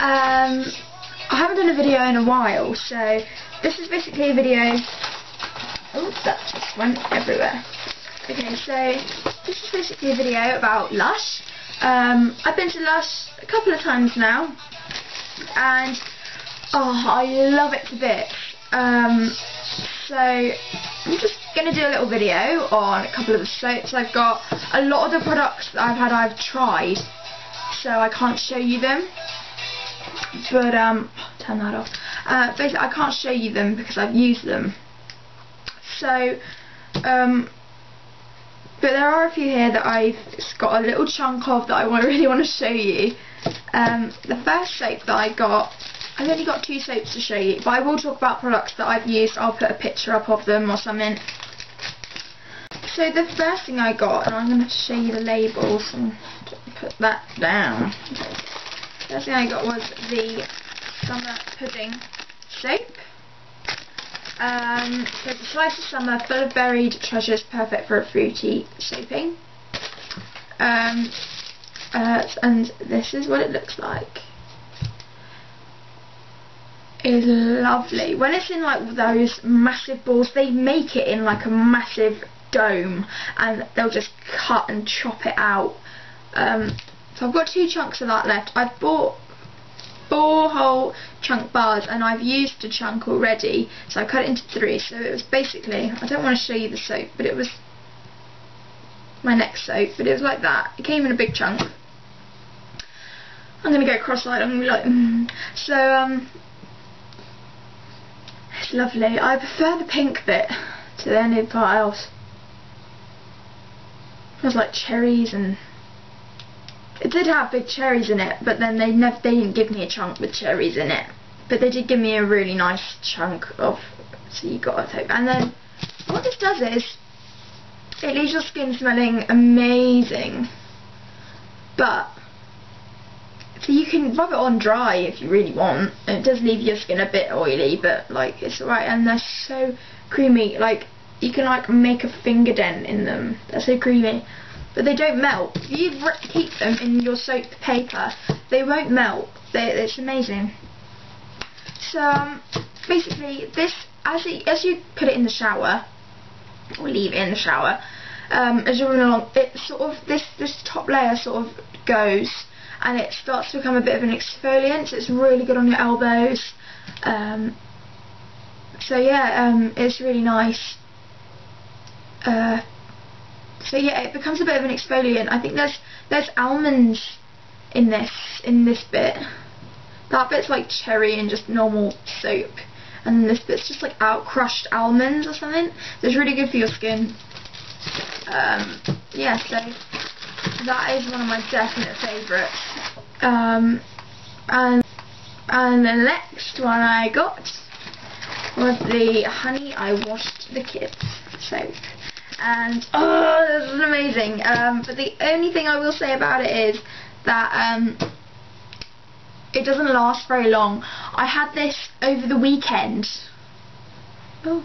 I haven't done a video in a while, so this is basically a video. Oh, that just went everywhere. Okay, so this is basically a video about LuSh. I've been to LuSh a couple of times now, and I love it to bits. So I'm just going to do a little video on a couple of the soaps I've got. A lot of the products that I've tried, so I can't show you them. But turn that off. Basically, I can't show you them because I've used them. So, but there are a few here that I've got a little chunk of that I really want to show you. The first soap that I got, I've only got 2 soaps to show you, but I will talk about products that I've used. I'll put a picture up of them or something. So the first thing I got, and I'm going to show you the labels and put that down. The first thing I got was the Summer Pudding soap. So it's a slice of summer full of buried treasures, perfect for a fruity soaping. And this is what it looks like. It's lovely. When it's in like those massive balls, they make it in like a massive dome, and they'll just cut and chop it out. So I've got 2 chunks of that left. I've bought 4 whole chunk bars, and I've used a chunk already, so I cut it into 3. So it was basically, I don't want to show you the soap, but it was my next soap, but it was like that. It came in a big chunk. I'm going to go cross-eyed, I'm going to be like, So, it's lovely. I prefer the pink bit to any part else. It smells like cherries, and it did have big cherries in it, but then they didn't give me a chunk with cherries in it. But they did give me a really nice chunk of, so you got to take. And then what this does is, it leaves your skin smelling amazing. But, so you can rub it on dry if you really want. It does leave your skin a bit oily, but like it's alright. And they're so creamy, like you can like make a finger dent in them. They're so creamy. But they don't melt. If you keep them in your soap paper, they won't melt. It's amazing. So basically, this as you put it in the shower, or leave it in the shower, as you're running along, it sort of this top layer sort of goes, and it starts to become a bit of an exfoliant. So it's really good on your elbows. So yeah, it's really nice. So yeah, it becomes a bit of an exfoliant. I think there's almonds in this bit. That bit's like cherry and just normal soap, and then this bit's just like crushed almonds or something. So it's really good for your skin. Yeah, so that is one of my definite favourites. And the next one I got was the Honey I Washed the Kids soap. And oh, this is amazing. But the only thing I will say about it is that it doesn't last very long. I had this over the weekend. Oh.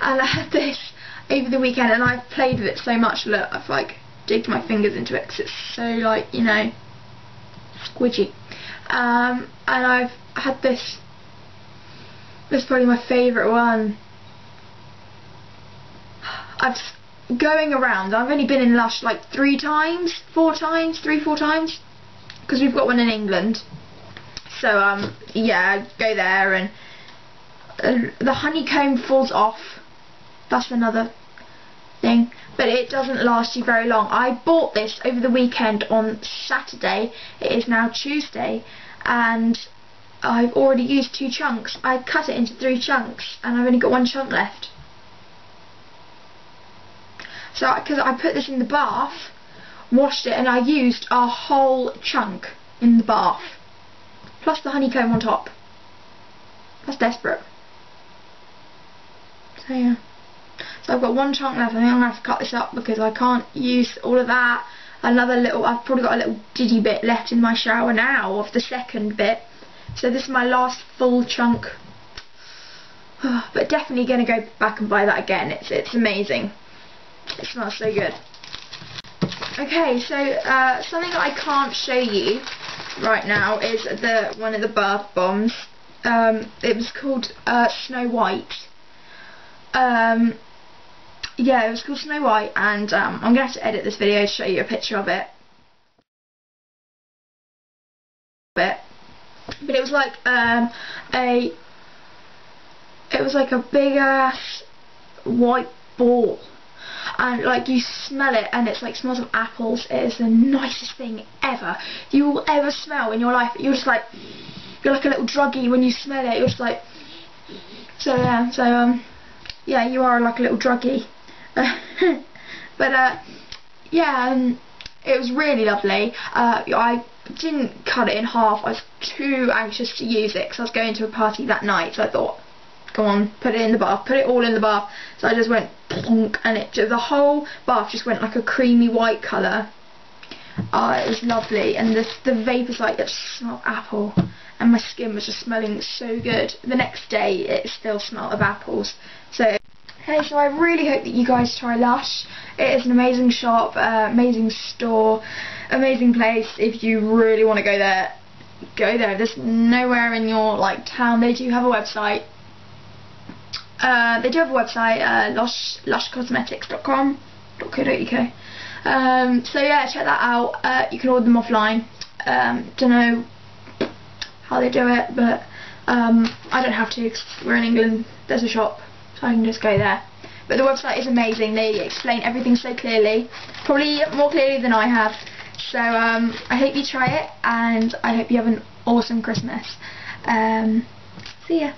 And I had this over the weekend, and I've played with it so much. Look, I've like digged my fingers into it because it's so like, you know, squidgy. And I've had this. This is probably my favourite one. Going around, I've only been in LuSh like 3 times, 4 times, 3-4 times, because we've got one in England. So yeah, I go there, and the honeycomb falls off. That's another thing, but it doesn't last you very long. I bought this over the weekend on Saturday. It is now Tuesday, and I've already used 2 chunks. I cut it into 3 chunks, and I've only got 1 chunk left. So, because I put this in the bath, washed it, and I used a whole chunk in the bath, plus the honeycomb on top. That's desperate. So yeah. So I've got 1 chunk left. I think I'm going to have to cut this up because I can't use all of that. Another little, I've probably got a little diddy bit left in my shower now of the second bit. So this is my last full chunk. But definitely going to go back and buy that again. It's amazing. It smells so good. Okay, so something that I can't show you right now is one of the bath bombs. It was called Snow White. Yeah, it was called Snow White, and I'm going to have to edit this video to show you a picture of it. But it was like a big ass white ball, and like you smell it and it's like smells of apples. It is the nicest thing ever you will ever smell in your life. You're just like, you're like a little druggie when you smell it. You're just like, yeah, you are like a little druggie. But yeah, it was really lovely. I didn't cut it in half. I was too anxious to use it because I was going to a party that night, so I thought, come on, put it in the bath, put it all in the bath. So I just went plonk, and the whole bath just went like a creamy white colour. It was lovely, and the vapours like that smelled of apple, and my skin was just smelling so good. The next day it still smelled of apples. So hey, so I really hope that you guys try LuSh. It is an amazing shop, amazing store, amazing place. If you really want to go there, go there. There's nowhere in your like town. They do have a website. lushcosmetics.com.co.uk. So yeah, check that out. You can order them offline. Don't know how they do it, but I don't have to because we're in England. There's a shop, so I can just go there. But the website is amazing. They explain everything so clearly, probably more clearly than I have. So I hope you try it, and I hope you have an awesome Christmas. See ya.